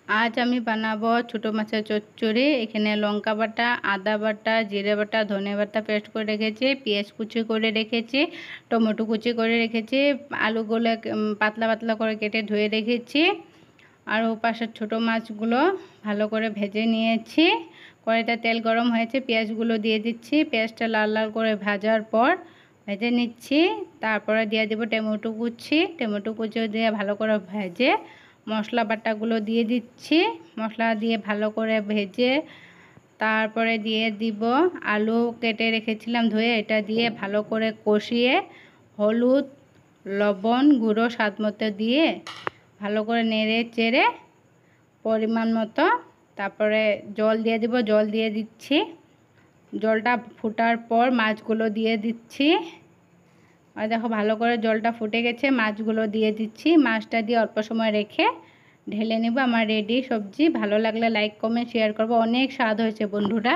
আজ আমি বানাবো ছোটো মাছের চচ্চড়ি। এখানে লঙ্কা বাটা, আদা বাটা, জিরে বাটা, ধনে বাটা পেস্ট করে রেখেছি, পেঁয়াজ কুচি করে রেখেছি, টমেটো কুচি করে রেখেছি, আলুগুলো পাতলা পাতলা করে কেটে ধুয়ে রেখেছি। আর ওপাশের ছোটো মাছগুলো ভালো করে ভেজে নিয়েছি। কড়াইতে তেল গরম হয়েছে, পেঁয়াজগুলো দিয়ে দিচ্ছি। পেঁয়াজটা লাল লাল করে ভাজার পর ভেজে নিচ্ছি। তারপরে দিয়ে দেবো টমেটো কুচি দিয়ে ভালো করে ভেজে মশলা বাটাগুলো দিয়ে দিচ্ছি। মশলা দিয়ে ভালো করে ভেজে তারপরে দিয়ে দিব আলু কেটে রেখেছিলাম ধুয়ে, এটা দিয়ে ভালো করে কষিয়ে হলুদ, লবণ, গুঁড়ো স্বাদ মতো দিয়ে ভালো করে নেড়ে চেড়ে পরিমাণ মতো তারপরে জল দিয়ে দিব। জল দিয়ে দিচ্ছি। জলটা ফোটার পর মাছগুলো দিয়ে দিচ্ছি। আর দেখো ভালো করে জলটা ফুটে গেছে, মাছগুলো দিয়ে দিচ্ছি। মাছটা দিয়ে অল্প সময় রেখে ঢেলে নেব। আমার রেডি সবজি। ভালো লাগলে লাইক কমেন্ট শেয়ার করবো। অনেক স্বাদ হয়েছে বন্ধুরা।